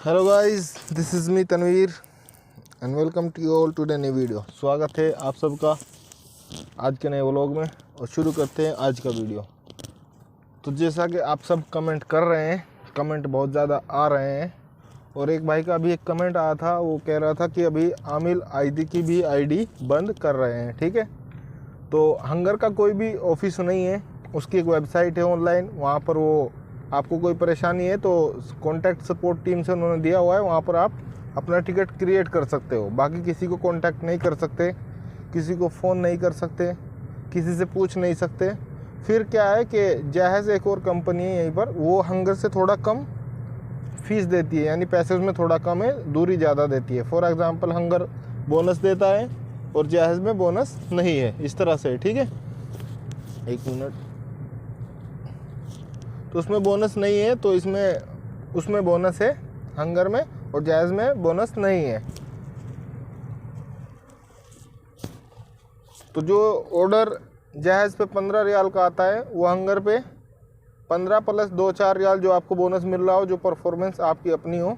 Hello guys, this is me Tanveer and welcome to all to the new video. स्वागत है आप सबका आज के नए व्लॉग में और शुरू करते हैं आज का वीडियो। तो जैसा कि आप सब कमेंट कर रहे हैं, कमेंट बहुत ज़्यादा आ रहे हैं और एक भाई का अभी एक कमेंट आया था, वो कह रहा था कि अभी आमिल आईदी की भी आईडी बंद कर रहे हैं। ठीक है, तो हंगर का कोई भी ऑफिस नहीं है, उसकी एक वेबसाइट है ऑनलाइन, वहाँ पर वो आपको कोई परेशानी है तो कॉन्टैक्ट सपोर्ट टीम से उन्होंने दिया हुआ है, वहाँ पर आप अपना टिकट क्रिएट कर सकते हो। बाकी किसी को कॉन्टैक्ट नहीं कर सकते, किसी को फ़ोन नहीं कर सकते, किसी से पूछ नहीं सकते। फिर क्या है कि जहाज़ एक और कंपनी है यहीं पर, वो हंगर से थोड़ा कम फीस देती है, यानी पैसे उसमें थोड़ा कम है, दूरी ज़्यादा देती है। फॉर एग्ज़ाम्पल हंगर बोनस देता है और जहाज़ में बोनस नहीं है, इस तरह से। ठीक है, एक मिनट। तो उसमें बोनस नहीं है, तो उसमें बोनस है हंगर में, और जहाज़ में बोनस नहीं है। तो जो ऑर्डर जहाज़ पे 15 रियाल का आता है, वो हंगर पे 15 प्लस 2-4 रियाल जो आपको बोनस मिल रहा हो, जो परफॉर्मेंस आपकी अपनी हो।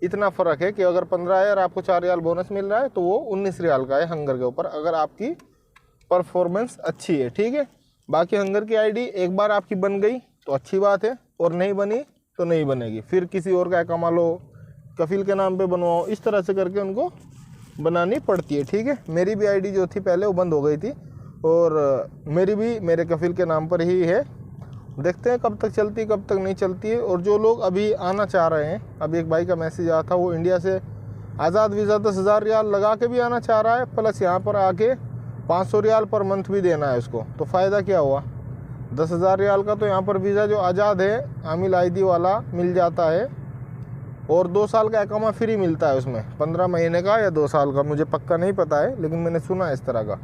इतना फ़र्क है कि अगर 15 है और आपको 4 रियाल बोनस मिल रहा है तो वो 19 रियाल का है हंगर के ऊपर, अगर आपकी परफॉर्मेंस अच्छी है। ठीक है, बाकी हंगर की आईडी एक बार आपकी बन गई तो अच्छी बात है, और नहीं बनी तो नहीं बनेगी, फिर किसी और का कमा लो, कफिल के नाम पे बनवाओ, इस तरह से करके उनको बनानी पड़ती है। ठीक है, मेरी भी आईडी जो थी पहले वो बंद हो गई थी और मेरी भी मेरे कफिल के नाम पर ही है। देखते हैं कब तक चलती है कब तक नहीं चलती है। और जो लोग अभी आना चाह रहे हैं, अभी एक भाई का मैसेज आया था, वो इंडिया से आज़ाद वीज़ा 10,000 रियाल लगा के भी आना चाह रहा है, प्लस यहाँ पर आके 500 रियाल पर मंथ भी देना है उसको। तो फ़ायदा क्या हुआ, 10,000 रियाल का तो यहाँ पर वीज़ा जो आज़ाद है आमिल आईदी वाला मिल जाता है, और 2 साल का एकामा फ्री मिलता है उसमें, 15 महीने का या 2 साल का, मुझे पक्का नहीं पता है, लेकिन मैंने सुना है इस तरह का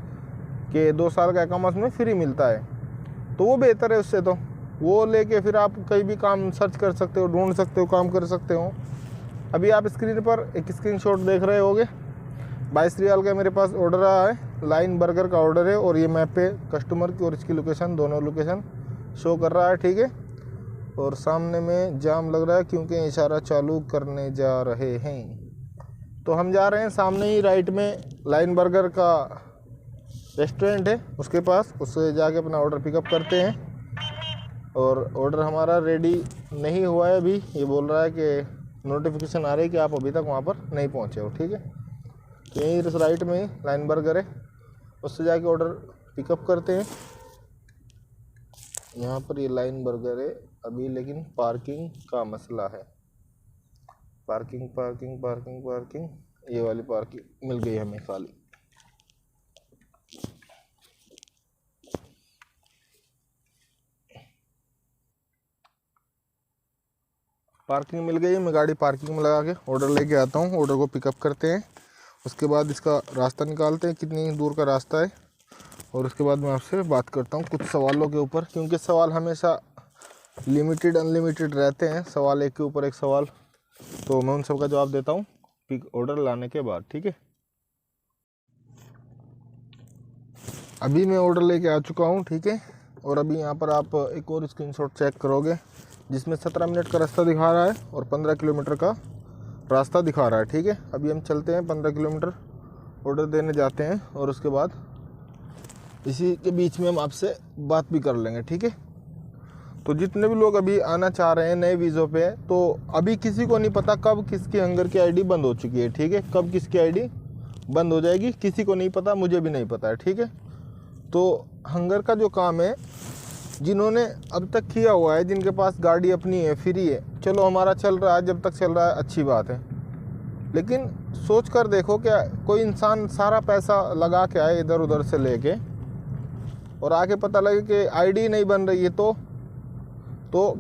कि 2 साल का एकामा उसमें फ्री मिलता है। तो वो बेहतर है उससे, तो वो लेके फिर आप कहीं भी काम सर्च कर सकते हो, ढूंढ सकते हो, काम कर सकते हो। अभी आप स्क्रीन पर एक स्क्रीनशॉट देख रहे होगे, 22 रियाल का मेरे पास ऑर्डर आया है, लाइन बर्गर का ऑर्डर है, और ये मैप पे कस्टमर की और इसकी लोकेशन, दोनों लोकेशन शो कर रहा है। ठीक है, और सामने में जाम लग रहा है क्योंकि इशारा चालू करने जा रहे हैं। तो हम जा रहे हैं सामने ही राइट में लाइन बर्गर का रेस्टोरेंट है, उसके पास, उससे जाके अपना ऑर्डर पिकअप करते हैं। और ऑर्डर हमारा रेडी नहीं हुआ है अभी, ये बोल रहा है कि नोटिफिकेशन आ रही है कि आप अभी तक वहाँ पर नहीं पहुँचे हो। ठीक है, यहीं राइट में ही लाइन बर्गर है, उससे जाके ऑर्डर पिकअप करते हैं। यहाँ पर ये लाइन बर्गर है अभी, लेकिन पार्किंग का मसला है। पार्किंग पार्किंग पार्किंग पार्किंग, ये वाली पार्किंग मिल गई हमें खाली। पार्किंग मिल गई है, मैं गाड़ी पार्किंग में लगा के ऑर्डर लेके आता हूँ, ऑर्डर को पिकअप करते हैं। उसके बाद इसका रास्ता निकालते हैं, कितनी दूर का रास्ता है, और उसके बाद मैं आपसे बात करता हूँ कुछ सवालों के ऊपर, क्योंकि सवाल हमेशा लिमिटेड अनलिमिटेड रहते हैं, सवाल एक के ऊपर एक सवाल, तो मैं उन सब का जवाब देता हूँ पिक ऑर्डर लाने के बाद। ठीक है, अभी मैं ऑर्डर लेके आ चुका हूँ। ठीक है, और अभी यहाँ पर आप एक और स्क्रीनशॉट चेक करोगे जिसमें 17 मिनट का रास्ता दिखा रहा है और 15 किलोमीटर का रास्ता दिखा रहा है। ठीक है, अभी हम चलते हैं 15 किलोमीटर ऑर्डर देने जाते हैं, और उसके बाद इसी के बीच में हम आपसे बात भी कर लेंगे। ठीक है, तो जितने भी लोग अभी आना चाह रहे हैं नए वीज़ों पे, तो अभी किसी को नहीं पता कब किसकी हंगर की आईडी बंद हो चुकी है। ठीक है, कब किसकी आईडी बंद हो जाएगी किसी को नहीं पता, मुझे भी नहीं पता है। ठीक है, तो हंगर का जो काम है, जिन्होंने अब तक किया हुआ है, जिनके पास गाड़ी अपनी है, फ्री है, चलो हमारा चल रहा है, जब तक चल रहा है अच्छी बात है, लेकिन सोच कर देखो क्या कोई इंसान सारा पैसा लगा के आए इधर उधर से लेके, और आके पता लगे कि आईडी नहीं बन रही है, तो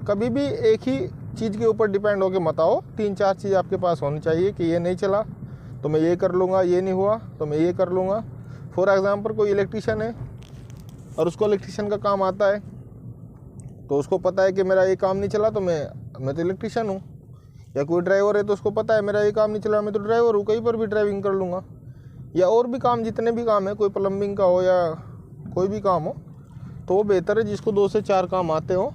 कभी भी एक ही चीज़ के ऊपर डिपेंड होके मत आओ। 3-4 चीज़ आपके पास होनी चाहिए कि ये नहीं चला तो मैं ये कर लूँगा, ये नहीं हुआ तो मैं ये कर लूँगा। फॉर एग्ज़ाम्पल कोई इलेक्ट्रीशियन है और उसको इलेक्ट्रीशियन का काम आता है, तो उसको पता है कि मेरा ये काम नहीं चला तो मैं तो इलेक्ट्रीशियन हूँ। या कोई ड्राइवर है तो उसको पता है मेरा ये काम नहीं चला, मैं तो ड्राइवर हूँ, कहीं पर भी ड्राइविंग कर लूँगा। या और भी काम, जितने भी काम है, कोई प्लम्बिंग का हो या कोई भी काम हो, तो वो बेहतर है जिसको 2 से 4 काम आते हो,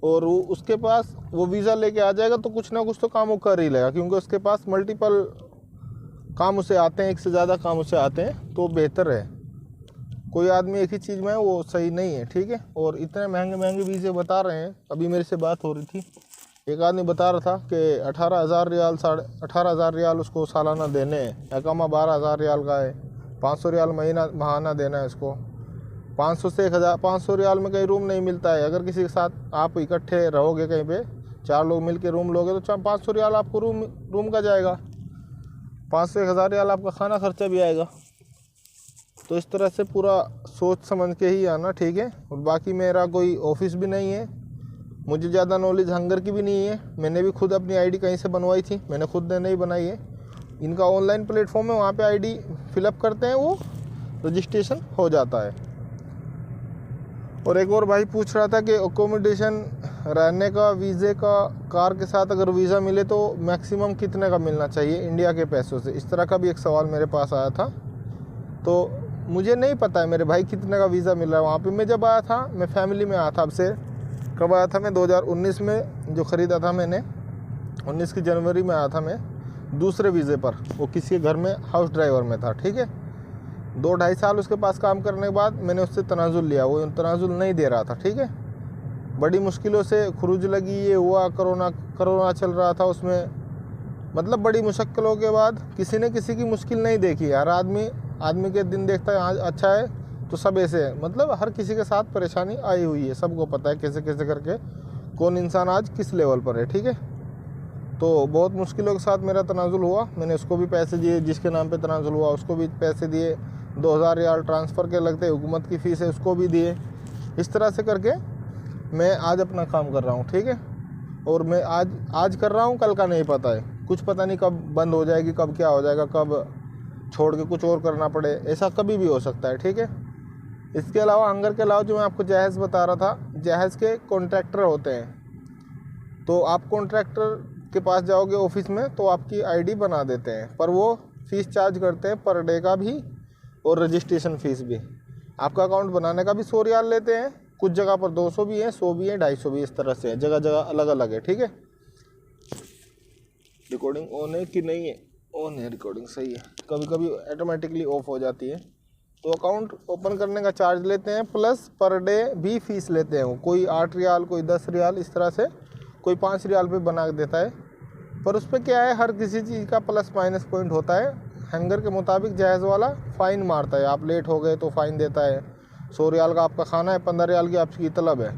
और वो उसके पास वो वीज़ा लेके आ जाएगा तो कुछ ना कुछ तो काम वो कर ही लेगा, क्योंकि उसके पास मल्टीपल काम उसे आते हैं, एक से ज़्यादा काम उसे आते हैं, तो बेहतर है। कोई आदमी एक ही चीज़ में है वो सही नहीं है, ठीक है। और इतने महंगे महंगे वीज़े बता रहे हैं। अभी मेरे से बात हो रही थी, एक आदमी बता रहा था कि 18,000 रियाल 18,000 रियाल उसको सालाना देने हैं, अकामा 12,000 रियाल का है, 500 रियाल महीना देना है उसको। 500 से 1,500 रियाल में कहीं रूम नहीं मिलता है। अगर किसी के साथ आप इकट्ठे रहोगे कहीं पे, 4 लोग मिल के रूम लोगे तो 500 रियाल आपको रूम का जाएगा, 500 से 1,000 रियाल आपका खाना खर्चा भी आएगा। तो इस तरह से पूरा सोच समझ के ही आना, ठीक है। और बाकी मेरा कोई ऑफिस भी नहीं है, मुझे ज़्यादा नॉलेज हंगर की भी नहीं है। मैंने भी खुद अपनी आईडी कहीं से बनवाई थी, मैंने खुद ने नहीं बनाई है। इनका ऑनलाइन प्लेटफॉर्म है, वहाँ पे आईडी फिलअप करते हैं, वो रजिस्ट्रेशन हो जाता है। और एक और भाई पूछ रहा था कि अकोमोडेशन, रहने का, वीज़े का, कार के साथ अगर वीज़ा मिले तो मैक्सिमम कितने का मिलना चाहिए इंडिया के पैसों से, इस तरह का भी एक सवाल मेरे पास आया था। तो मुझे नहीं पता है मेरे भाई कितने का वीज़ा मिल रहा है वहाँ पे। मैं जब आया था, मैं फैमिली में आया था। अब से कब आया था मैं, 2019 में जो ख़रीदा था मैंने, 19 की जनवरी में आया था मैं दूसरे वीज़े पर। वो किसी के घर में हाउस ड्राइवर में था, ठीक है। 2-2.5 साल उसके पास काम करने के बाद मैंने उससे तनाजुल लिया, वो तनाजुल नहीं दे रहा था, ठीक है। बड़ी मुश्किलों से खुरूज लगी, ये हुआ, कोरोना चल रहा था उसमें, मतलब बड़ी मुश्किलों के बाद किसी ने किसी की मुश्किल नहीं देखी। हर आदमी के दिन देखता है आज अच्छा है तो सब ऐसे है, मतलब हर किसी के साथ परेशानी आई हुई है, सबको पता है कैसे कैसे करके कौन इंसान आज किस लेवल पर है, ठीक है। तो बहुत मुश्किलों के साथ मेरा तनाजुल हुआ, मैंने उसको भी पैसे दिए, जिसके नाम पे तनाजुल हुआ उसको भी पैसे दिए, 2,000 रियाल ट्रांसफ़र के लगते, हुकूमत की फ़ीस है उसको भी दिए। इस तरह से करके मैं आज अपना काम कर रहा हूँ, ठीक है। और मैं आज कर रहा हूँ, कल का नहीं पता है, कुछ पता नहीं कब बंद हो जाएगी, कब क्या हो जाएगा, कब छोड़ के कुछ और करना पड़े, ऐसा कभी भी हो सकता है, ठीक है। इसके अलावा हंगर के अलावा जो मैं आपको जहाज़ बता रहा था, जहाज़ के कॉन्ट्रैक्टर होते हैं। तो आप कॉन्ट्रैक्टर के पास जाओगे ऑफिस में तो आपकी आईडी बना देते हैं, पर वो फ़ीस चार्ज करते हैं पर डे का भी और रजिस्ट्रेशन फ़ीस भी। आपका अकाउंट बनाने का भी 100 रियाल लेते हैं, कुछ जगह पर 200 भी है, 100 भी है, 250 भी, इस तरह से है, जगह जगह अलग अलग है, ठीक है। रिकॉर्डिंग ऑन है कि नहीं है? ऑन है, रिकॉर्डिंग सही है। कभी कभी ऑटोमेटिकली ऑफ हो जाती है। तो अकाउंट ओपन करने का चार्ज लेते हैं, प्लस पर डे भी फ़ीस लेते हैं। कोई 8 रियाल, कोई 10 रियाल, इस तरह से, कोई 5 रियाल पे बना देता है। पर उस पर क्या है, हर किसी चीज़ का प्लस माइनस पॉइंट होता है। हैंगर के मुताबिक जहाज़ वाला फ़ाइन मारता है, आप लेट हो गए तो फ़ाइन देता है। 100 रियाल का आपका खाना है, 15 रियाल की आपकी तलब है,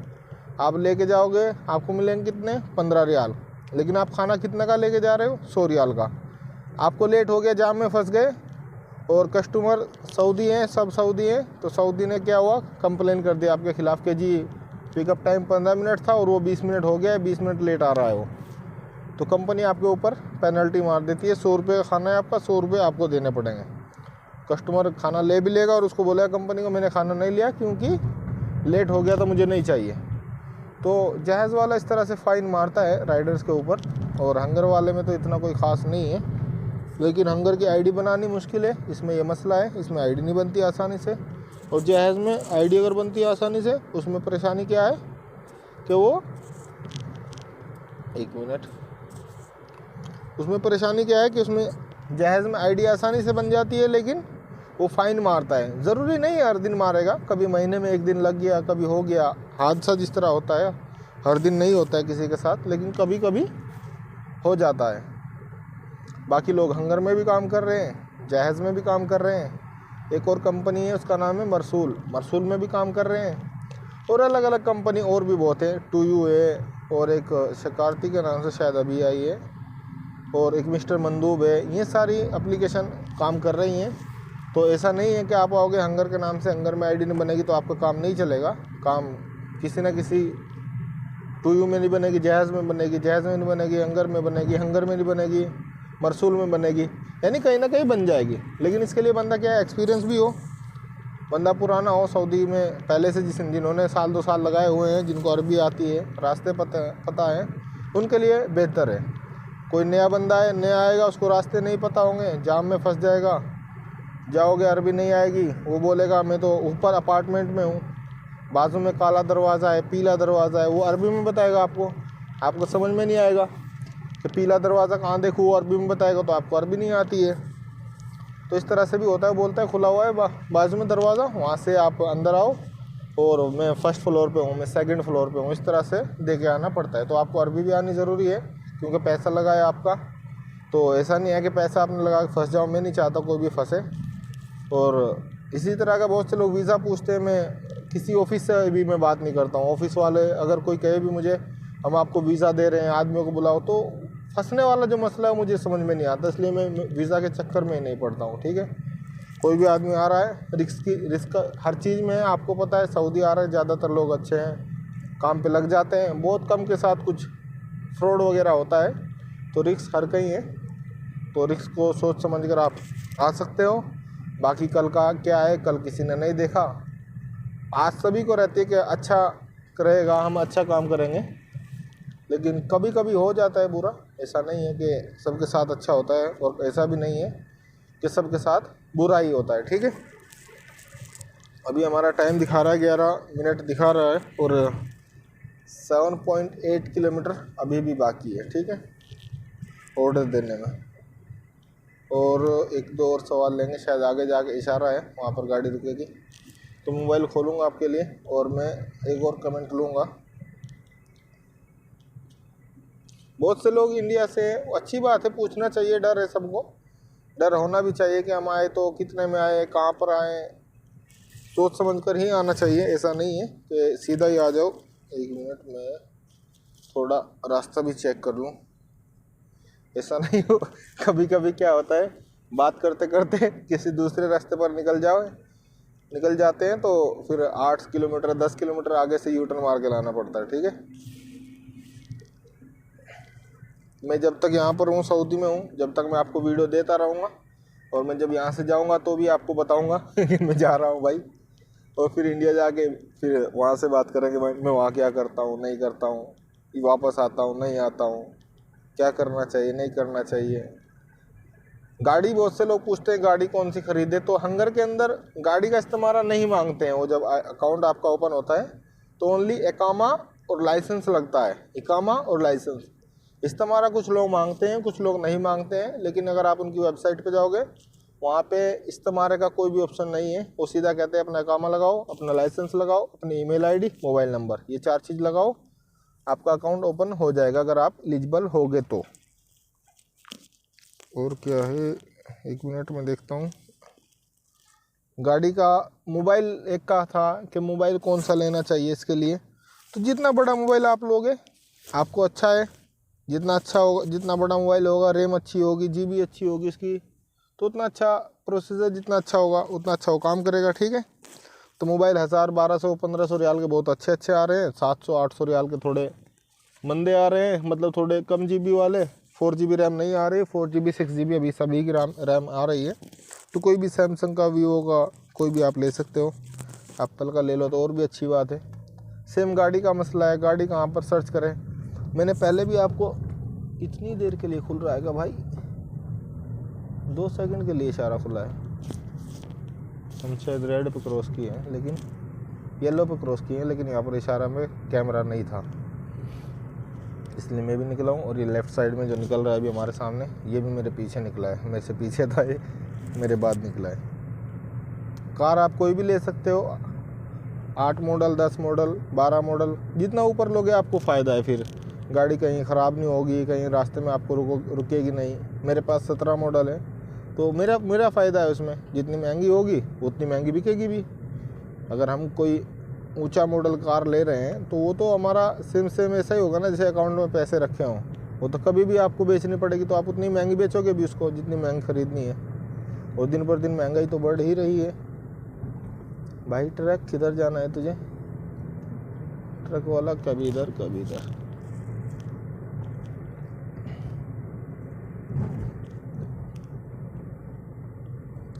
आप लेके जाओगे आपको मिलेंगे कितने, 15 रियाल, लेकिन आप खाना कितने का लेके जा रहे हो, 100 रियाल का। आपको लेट हो गया, जाम में फंस गए, और कस्टमर सऊदी हैं, सब सऊदी हैं, तो सऊदी ने क्या हुआ, कंप्लेन कर दिया आपके ख़िलाफ़ कि जी पिकअप टाइम 15 मिनट था और वो 20 मिनट हो गया है, 20 मिनट लेट आ रहा है वो। तो कंपनी आपके ऊपर पेनल्टी मार देती है। 100 रुपये का खाना है आपका, 100 रुपये आपको देने पड़ेंगे। कस्टमर खाना ले भी लेगा और उसको बोलेगा कंपनी को मैंने खाना नहीं लिया क्योंकि लेट हो गया तो मुझे नहीं चाहिए। तो जहाज़ वाला इस तरह से फ़ाइन मारता है राइडर्स के ऊपर। और हंगर वाले में तो इतना कोई ख़ास नहीं है, लेकिन हंगर की आईडी बनानी मुश्किल है, इसमें यह मसला है, इसमें आईडी नहीं बनती आसानी से। और जहाज़ में आईडी अगर बनती है आसानी से, उसमें परेशानी क्या है कि वो, एक मिनट, उसमें परेशानी क्या है कि उसमें जहाज़ में आईडी आसानी से बन जाती है, लेकिन वो फ़ाइन मारता है। ज़रूरी नहीं है हर दिन मारेगा, कभी महीने में 1 दिन लग गया, कभी हो गया, हादसा जिस तरह होता है हर दिन नहीं होता है किसी के साथ, लेकिन कभी कभी हो जाता है। बाकी लोग हंगर में भी काम कर रहे हैं, जहाज़ में भी काम कर रहे हैं। एक और कंपनी है उसका नाम है मरसूल में भी काम कर रहे हैं। और अलग अलग कंपनी और भी बहुत है, 2U है, और एक शकारती के नाम से शायद अभी आई है, और एक मिस्टर मंदूब है। ये सारी एप्लीकेशन काम कर रही हैं। तो ऐसा नहीं है कि आप आओगे हंगर के नाम से, हंगर में आईडी नहीं बनेगी तो आपका काम नहीं चलेगा। काम किसी न किसी 2U में नहीं बनेगी, जहाज़ में बनेगी, जहाज़ में नहीं बनेगी, हंगर में बनेगी, हंगर में नहीं बनेगी, मरसूल में बनेगी, यानी कहीं ना कहीं बन जाएगी। लेकिन इसके लिए बंदा क्या है, एक्सपीरियंस भी हो, बंदा पुराना हो, सऊदी में पहले से जिन्होंने 1-2 साल लगाए हुए हैं, जिनको अरबी आती है, रास्ते पता है, उनके लिए बेहतर है। कोई नया बंदा है, नया आएगा, उसको रास्ते नहीं पता होंगे, जाम में फंस जाएगा, जाओगे अरबी नहीं आएगी, वो बोलेगा मैं तो ऊपर अपार्टमेंट में हूँ, बाजू में काला दरवाज़ा है, पीला दरवाज़ा है, वो अरबी में बताएगा आपको, आपको समझ में नहीं आएगा कि पीला दरवाज़ा कहाँ देखूँ, वो अरबी में बताएगा तो आपको अरबी नहीं आती है। तो इस तरह से भी होता है, बोलता है खुला हुआ है बाजू में दरवाज़ा, वहाँ से आप अंदर आओ और मैं फर्स्ट फ्लोर पे हूँ, मैं सेकंड फ्लोर पे हूँ, इस तरह से दे के आना पड़ता है। तो आपको अरबी भी आनी ज़रूरी है क्योंकि पैसा लगा है आपका। तो ऐसा नहीं है कि पैसा आपने लगा के फंस जाओ, मैं नहीं चाहता कोई भी फंसे। और इसी तरह का बहुत से लोग वीज़ा पूछते हैं, मैं किसी ऑफिस से भी मैं बात नहीं करता हूँ। ऑफिस वाले अगर कोई कहे भी मुझे हम आपको वीज़ा दे रहे हैं, आदमियों को बुलाओ, तो फंसने वाला जो मसला है मुझे समझ में नहीं आता, इसलिए मैं वीज़ा के चक्कर में नहीं पड़ता हूँ। ठीक है, कोई भी आदमी आ रहा है, रिस्क हर चीज़ में है, आपको पता है। सऊदी आ रहे हैं, ज़्यादातर लोग अच्छे हैं, काम पे लग जाते हैं, बहुत कम के साथ कुछ फ्रॉड वगैरह होता है। तो रिस्क हर कहीं है, तो रिस्क को सोच समझ कर आप आ सकते हो। बाकी कल का क्या है, कल किसी ने नहीं देखा। आज सभी को रहती है कि अच्छा रहेगा, हम अच्छा काम करेंगे, लेकिन कभी कभी हो जाता है बुरा। ऐसा नहीं है कि सबके साथ अच्छा होता है, और ऐसा भी नहीं है कि सबके साथ बुरा ही होता है। ठीक है, अभी हमारा टाइम दिखा रहा है 11 मिनट दिखा रहा है, और 7.8 किलोमीटर अभी भी बाकी है। ठीक है, ऑर्डर देने में, और एक दो और सवाल लेंगे, शायद आगे जाके इशारा है वहाँ पर गाड़ी रुकेगी। तो मोबाइल खोलूँगा आपके लिए और मैं एक और कमेंट लूँगा। बहुत से लोग इंडिया से, अच्छी बात है, पूछना चाहिए, डर है सबको, डर होना भी चाहिए कि हम आए तो कितने में आए, कहाँ पर आए, सोच समझ कर ही आना चाहिए। ऐसा नहीं है कि सीधा ही आ जाओ। एक मिनट में थोड़ा रास्ता भी चेक कर लूँ, ऐसा नहीं हो कभी कभी क्या होता है, बात करते करते किसी दूसरे रास्ते पर निकल जाते हैं, तो फिर 8 किलोमीटर 10 किलोमीटर आगे से यू टर्न मार के लाना पड़ता है। ठीक है, मैं जब तक यहाँ पर हूँ, सऊदी में हूँ, जब तक मैं आपको वीडियो देता रहूँगा, और मैं जब यहाँ से जाऊँगा तो भी आपको बताऊँगा कि मैं जा रहा हूँ भाई। और फिर इंडिया जाके फिर वहाँ से बात करेंगे, मैं वहाँ क्या करता हूँ, नहीं करता हूँ, वापस आता हूँ, नहीं आता हूँ, क्या करना चाहिए, नहीं करना चाहिए। गाड़ी, बहुत से लोग पूछते हैं गाड़ी कौन सी खरीदे, तो हंगर के अंदर गाड़ी का इस्तेमाल नहीं मांगते हैं। वो जब अकाउंट आपका ओपन होता है तो ओनली इकामा और लाइसेंस लगता है, इकामा और लाइसेंस। इस्तेमाल कुछ लोग मांगते हैं, कुछ लोग नहीं मांगते हैं, लेकिन अगर आप उनकी वेबसाइट पे जाओगे, वहाँ पे इस्तेमाल का कोई भी ऑप्शन नहीं है। वो सीधा कहते हैं अपना इकामा लगाओ, अपना लाइसेंस लगाओ, अपनी ईमेल आईडी, मोबाइल नंबर, ये 4 चीज़ लगाओ, आपका अकाउंट ओपन हो जाएगा अगर आप एलिजिबल होगे तो। और क्या है, एक मिनट में देखता हूँ। गाड़ी का मोबाइल एक का था कि मोबाइल कौन सा लेना चाहिए इसके लिए, तो जितना बड़ा मोबाइल आप लोगे आपको अच्छा है, जितना अच्छा होगा, जितना बड़ा मोबाइल होगा, रैम अच्छी होगी, जीबी अच्छी होगी इसकी, तो उतना अच्छा प्रोसेसर जितना अच्छा होगा उतना अच्छा वो काम करेगा। ठीक है, तो मोबाइल 1000 1200 1500 रियाल के बहुत अच्छे आ रहे हैं, 700 800 रियाल के थोड़े मंदे आ रहे हैं, मतलब थोड़े कम जीबी वाले। 4 GB रैम नहीं आ रही, 4 GB 6 GB अभी सभी की रैम आ रही है। तो कोई भी सैमसंग का, वीवो का, कोई भी आप ले सकते हो, एप्पल का ले लो तो और भी अच्छी बात है। सेम गाड़ी का मसला है, गाड़ी कहाँ पर सर्च करें। मैंने पहले भी आपको, इतनी देर के लिए खुल रहा है भाई, 2 सेकंड के लिए इशारा खुला है। हम शायद रेड पे क्रॉस किए हैं, लेकिन येलो पे क्रॉस किए हैं, लेकिन यहाँ पर इशारा में कैमरा नहीं था, इसलिए मैं भी निकला हूँ। और ये लेफ़्ट साइड में जो निकल रहा है अभी हमारे सामने, ये भी मेरे पीछे निकला है, मेरे से पीछे था, ये मेरे बाद निकला है। कार आप कोई भी ले सकते हो, 8 मॉडल 10 मॉडल 12 मॉडल, जितना ऊपर लोगे आपको फ़ायदा है। फिर गाड़ी कहीं ख़राब नहीं होगी, कहीं रास्ते में आपको रुकेगी नहीं। मेरे पास 17 मॉडल है, तो मेरा फ़ायदा है उसमें। जितनी महंगी होगी उतनी महंगी बिकेगी भी। अगर हम कोई ऊंचा मॉडल कार ले रहे हैं तो वो तो हमारा सेम ऐसा ही होगा ना, जैसे अकाउंट में पैसे रखे हों। वो तो कभी भी आपको बेचनी पड़ेगी, तो आप उतनी महंगी बेचोगे भी उसको जितनी महंगी खरीदनी है। और दिन पर दिन महंगाई तो बढ़ ही रही है भाई। ट्रक किधर जाना है तुझे, ट्रक वाला कभी इधर कभी इधर।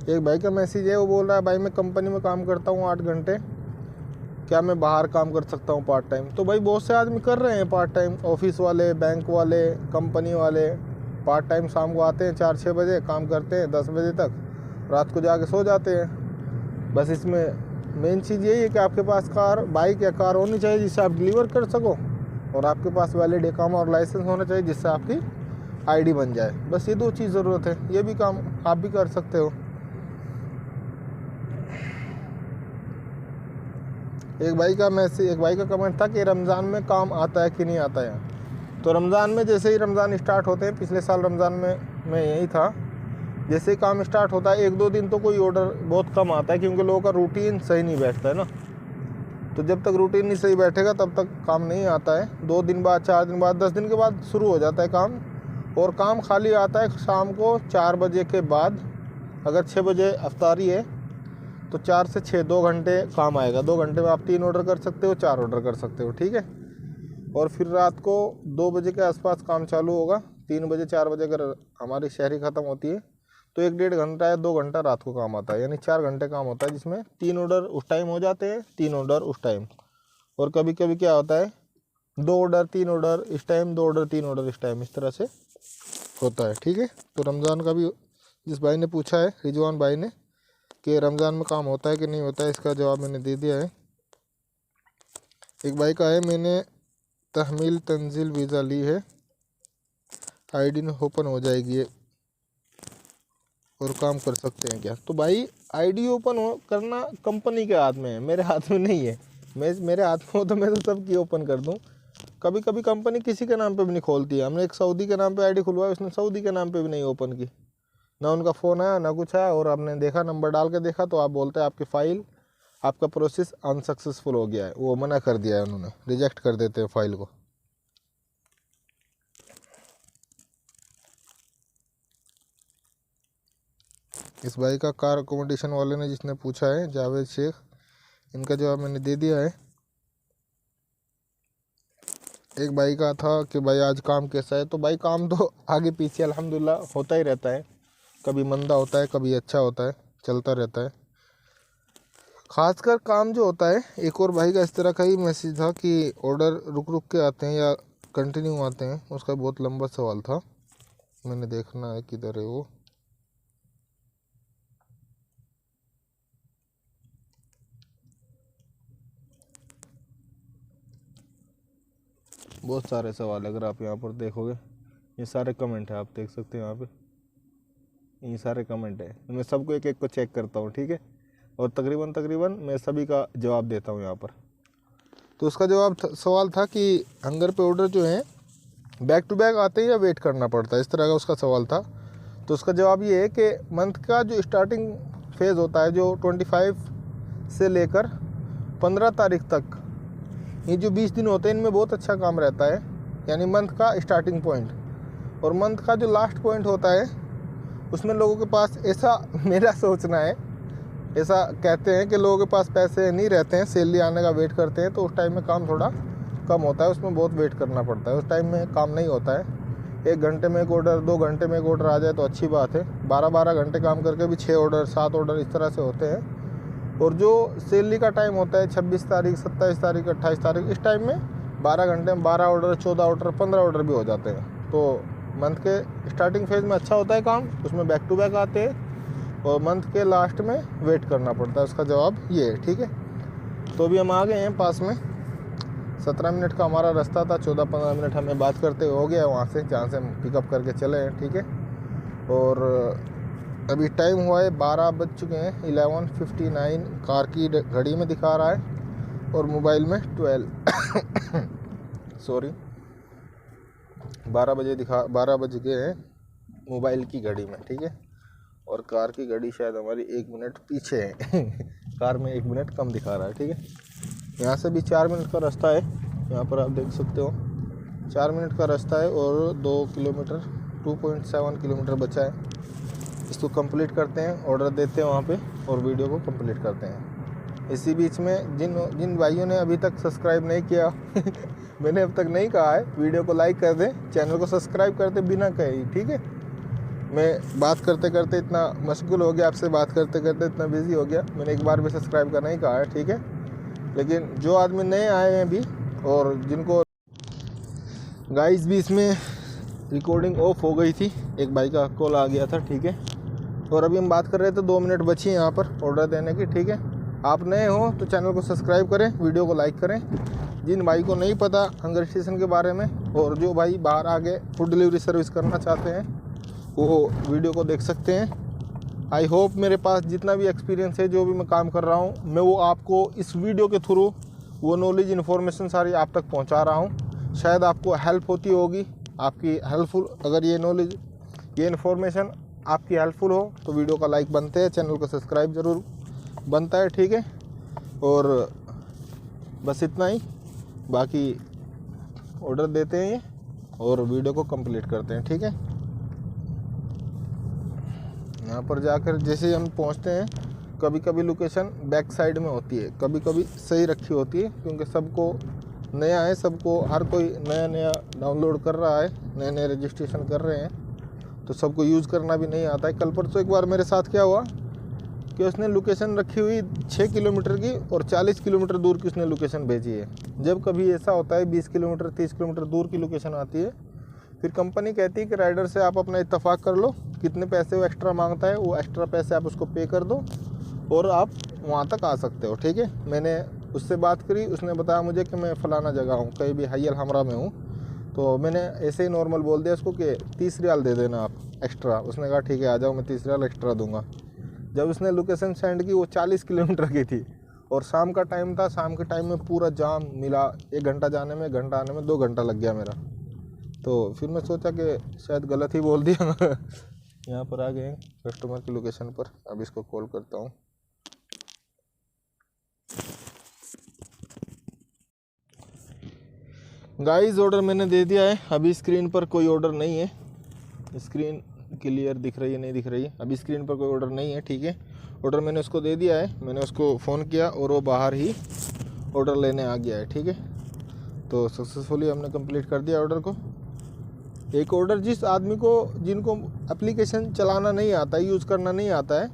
एक भाई का मैसेज है, वो बोल रहा है भाई मैं कंपनी में काम करता हूँ 8 घंटे, क्या मैं बाहर काम कर सकता हूँ पार्ट टाइम। तो भाई बहुत से आदमी कर रहे हैं पार्ट टाइम, ऑफिस वाले, बैंक वाले, कंपनी वाले पार्ट टाइम शाम को आते हैं 4-6 बजे, काम करते हैं 10 बजे तक, रात को जाके सो जाते हैं। बस इसमें मेन चीज़ यही है कि आपके पास कार, बाइक या कार होनी चाहिए जिससे आप डिलीवर कर सको, और आपके पास वैलिड इकामा और लाइसेंस होना चाहिए जिससे आपकी आईडी बन जाए। बस ये 2 चीज़ ज़रूरत है, ये भी काम आप भी कर सकते हो। एक भाई का कमेंट था कि रमज़ान में काम आता है कि नहीं आता है। तो रमज़ान में जैसे ही रमज़ान स्टार्ट होते हैं, पिछले साल रमज़ान में यही था, जैसे ही काम स्टार्ट होता है 1-2 दिन तो कोई ऑर्डर बहुत कम आता है, क्योंकि लोगों का रूटीन सही नहीं बैठता है ना। तो जब तक रूटीन नहीं सही बैठेगा तब तक काम नहीं आता है। 2 दिन बाद, 4 दिन बाद, 10 दिन के बाद शुरू हो जाता है काम, और काम खाली आता है शाम को 4 बजे के बाद। अगर 6 बजे अफ्तारी है तो 4 से 6 2 घंटे काम आएगा। 2 घंटे में आप 3 ऑर्डर कर सकते हो, 4 ऑर्डर कर सकते हो, ठीक है। और फिर रात को 2 बजे के आसपास काम चालू होगा। 3 बजे 4 बजे अगर हमारी शहरी ख़त्म होती है तो 1-1.5 घंटा या 2 घंटा रात को काम आता है, यानी 4 घंटे काम होता है, जिसमें 3 ऑर्डर उस टाइम हो जाते हैं, 3 ऑर्डर उस टाइम। और कभी कभी क्या होता है 2 ऑर्डर 3 ऑर्डर इस टाइम, 2 ऑर्डर 3 ऑर्डर इस टाइम, इस तरह से होता है, ठीक है। तो रमज़ान का भी जिस भाई ने पूछा है, रिजवान भाई ने, कि रमज़ान में काम होता है कि नहीं होता है, इसका जवाब मैंने दे दिया है। एक भाई का है, मैंने तहमील तंजील वीज़ा ली है, आईडी ओपन हो जाएगी और काम कर सकते हैं क्या? तो भाई आईडी ओपन करना कंपनी के हाथ में है, मेरे हाथ में नहीं है। मेरे हाथ में हो तो मैं तो सबकी ओपन कर दूं। कभी कभी कंपनी किसी के नाम पे भी नहीं खोलती है। हमने एक सऊदी के नाम पे आईडी खुलवाई, उसने सऊदी के नाम पे भी नहीं ओपन की, ना उनका फ़ोन आया ना कुछ आया। और आपने देखा, नंबर डाल के देखा तो आप बोलते हैं आपकी फ़ाइल, आपका प्रोसेस अनसक्सेसफुल हो गया है, वो मना कर दिया है उन्होंने, रिजेक्ट कर देते हैं फ़ाइल को। इस भाई का कार अकोमोडेशन वाले ने जिसने पूछा है, जावेद शेख, इनका जवाब मैंने दे दिया है। एक भाई का था कि भाई आज काम कैसा है, तो भाई काम तो आगे पीछे अल्हम्दुलिल्लाह होता ही रहता है, कभी मंदा होता है, कभी अच्छा होता है, चलता रहता है। खासकर काम जो होता है, एक और भाई का इस तरह का ही मैसेज था कि ऑर्डर रुक रुक के आते हैं या कंटिन्यू आते हैं, उसका बहुत लंबा सवाल था, मैंने देखना है किधर है वो। बहुत सारे सवाल, अगर आप यहाँ पर देखोगे ये सारे कमेंट है, आप देख सकते हैं यहाँ पे, ये सारे कमेंट है। मैं सबको एक एक को चेक करता हूँ, ठीक है, और तकरीबन मैं सभी का जवाब देता हूँ यहाँ पर। तो उसका जवाब सवाल था कि हंगर पे ऑर्डर जो है बैक टू बैक आते हैं या वेट करना पड़ता है, इस तरह का उसका सवाल था। तो उसका जवाब ये है कि मंथ का जो स्टार्टिंग फेज़ होता है, जो 25 से लेकर 15 तारीख तक, ये जो 20 दिन होते हैं, इनमें बहुत अच्छा काम रहता है, यानी मंथ का स्टार्टिंग पॉइंट। और मंथ का जो लास्ट पॉइंट होता है उसमें लोगों के पास, ऐसा मेरा सोचना है, ऐसा कहते हैं कि लोगों के पास पैसे नहीं रहते हैं, सैलरी आने का वेट करते हैं, तो उस टाइम में काम थोड़ा कम होता है, उसमें बहुत वेट करना पड़ता है, उस टाइम में काम नहीं होता है। 1 घंटे में एक ऑर्डर, 2 घंटे में एक ऑर्डर आ जाए तो अच्छी बात है। 12-12 घंटे काम करके भी 6 ऑर्डर 7 ऑर्डर इस तरह से होते हैं। और जो सैलरी का टाइम होता है 26 तारीख, 27 तारीख, 28 तारीख, इस टाइम में 12 घंटे में 12 ऑर्डर, 14 ऑर्डर, 15 ऑर्डर भी हो जाते हैं। तो मंथ के स्टार्टिंग फेज़ में अच्छा होता है काम, उसमें बैक टू बैक आते हैं, और मंथ के लास्ट में वेट करना पड़ता है। उसका जवाब ये है, ठीक है। तो अभी हम आ गए हैं पास में, 17 मिनट का हमारा रास्ता था, 14-15 मिनट हमें बात करते हो गया वहाँ से, जहाँ से हम पिकअप करके चले हैं, ठीक है। और अभी टाइम हुआ है 12 बज चुके हैं, 11:59 कार की घड़ी में दिखा रहा है, और मोबाइल में 12 सॉरी 12 बज गए हैं मोबाइल की घड़ी में, ठीक है। और कार की घड़ी शायद हमारी 1 मिनट पीछे है कार में 1 मिनट कम दिखा रहा है, ठीक है। यहाँ से भी 4 मिनट का रास्ता है, यहाँ पर आप देख सकते हो 4 मिनट का रास्ता है, और 2 किलोमीटर 2.7 किलोमीटर बचा है। इसको कंप्लीट करते हैं, ऑर्डर देते हैं वहाँ पे, और वीडियो को कंप्लीट करते हैं। इसी बीच में जिन भाइयों ने अभी तक सब्सक्राइब नहीं किया मैंने अब तक नहीं कहा है, वीडियो को लाइक कर दें, चैनल को सब्सक्राइब कर दें बिना कहे, ठीक है। मैं बात करते करते इतना मशगूल हो गया, आपसे बात करते करते इतना बिजी हो गया, मैंने एक बार भी सब्सक्राइब करना ही कहा है, ठीक है। लेकिन जो आदमी नए आए हैं अभी, और जिनको गाइस भी इसमें रिकॉर्डिंग ऑफ हो गई थी, एक भाई का कॉल आ गया था, ठीक है। और अभी हम बात कर रहे थे, 2 मिनट बची हैं यहाँ पर ऑर्डर देने की, ठीक है। आप नए हो तो चैनल को सब्सक्राइब करें, वीडियो को लाइक करें। जिन भाई को नहीं पता हंगर स्टेशन के बारे में और जो भाई बाहर आके फूड डिलीवरी सर्विस करना चाहते हैं वो वीडियो को देख सकते हैं। आई होप मेरे पास जितना भी एक्सपीरियंस है, जो भी मैं काम कर रहा हूँ, मैं वो आपको इस वीडियो के थ्रू वो नॉलेज इन्फॉर्मेशन सारी आप तक पहुँचा रहा हूँ। शायद आपको हेल्प होती होगी, आपकी हेल्पफुल, अगर ये नॉलेज, ये इन्फॉर्मेशन आपकी हेल्पफुल हो तो वीडियो का लाइक बनते हैं, चैनल को सब्सक्राइब ज़रूर बनता है, ठीक है। और बस इतना ही, बाकी ऑर्डर देते हैं ये और वीडियो को कंप्लीट करते हैं, ठीक है। यहाँ पर जाकर जैसे हम पहुँचते हैं, कभी कभी लोकेशन बैक साइड में होती है, कभी कभी सही रखी होती है, क्योंकि सबको नया है, सबको हर कोई नया नया डाउनलोड कर रहा है, नए नए रजिस्ट्रेशन कर रहे हैं, तो सबको यूज़ करना भी नहीं आता है। कल परसों एक बार मेरे साथ क्या हुआ कि उसने लोकेशन रखी हुई 6 किलोमीटर की और 40 किलोमीटर दूर की उसने लोकेशन भेजी है। जब कभी ऐसा होता है 20 किलोमीटर 30 किलोमीटर दूर की लोकेशन आती है, फिर कंपनी कहती है कि राइडर से आप अपना इत्तेफाक कर लो, कितने पैसे वो एक्स्ट्रा मांगता है, वो एक्स्ट्रा पैसे आप उसको पे कर दो और आप वहाँ तक आ सकते हो, ठीक है। मैंने उससे बात करी, उसने बताया मुझे कि मैं फ़लाना जगह हूँ, कहीं भी हयल हमरा में हूँ, तो मैंने ऐसे ही नॉर्मल बोल दिया उसको कि 30 रियाल दे देना आप एक्स्ट्रा। उसने कहा ठीक है आ जाओ, मैं 30 रियाल एक्स्ट्रा दूंगा। जब उसने लोकेशन सेंड की वो 40 किलोमीटर की थी और शाम का टाइम था, शाम के टाइम में पूरा जाम मिला, 1 घंटा जाने में, घंटा आने में, 2 घंटा लग गया मेरा। तो फिर मैं सोचा कि शायद गलत ही बोल दिया। यहाँ पर आ गए कस्टमर की लोकेशन पर, अब इसको कॉल करता हूँ। गाइस ऑर्डर मैंने दे दिया है, अभी स्क्रीन पर कोई ऑर्डर नहीं है, स्क्रीन क्लियर दिख रही है नहीं दिख रही है, अभी स्क्रीन पर कोई ऑर्डर नहीं है, ठीक है। ऑर्डर मैंने उसको दे दिया है, मैंने उसको फ़ोन किया और वो बाहर ही ऑर्डर लेने आ गया है, ठीक है। तो सक्सेसफुली हमने कंप्लीट कर दिया ऑर्डर को। एक ऑर्डर जिस आदमी को, जिनको एप्लीकेशन चलाना नहीं आता है, यूज़ करना नहीं आता है,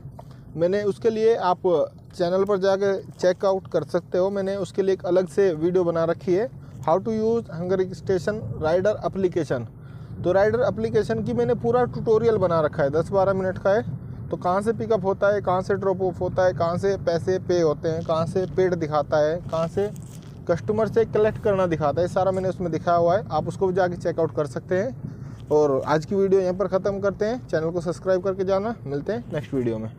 मैंने उसके लिए, आप चैनल पर जाकर चेकआउट कर सकते हो, मैंने उसके लिए एक अलग से वीडियो बना रखी है, how to use Hunger Station rider application. तो राइडर एप्लीकेशन की मैंने पूरा ट्यूटोरियल बना रखा है, 10-12 मिनट का है। तो कहाँ से पिकअप होता है, कहाँ से ड्रॉप ऑफ होता है, कहाँ से पैसे पे होते हैं, कहाँ से पेड दिखाता है, कहाँ से कस्टमर से कलेक्ट करना दिखाता है, सारा मैंने उसमें दिखाया हुआ है, आप उसको भी जाके चेकआउट कर सकते हैं। और आज की वीडियो यहाँ पर ख़त्म करते हैं, चैनल को सब्सक्राइब करके जाना, मिलते हैं नेक्स्ट वीडियो में।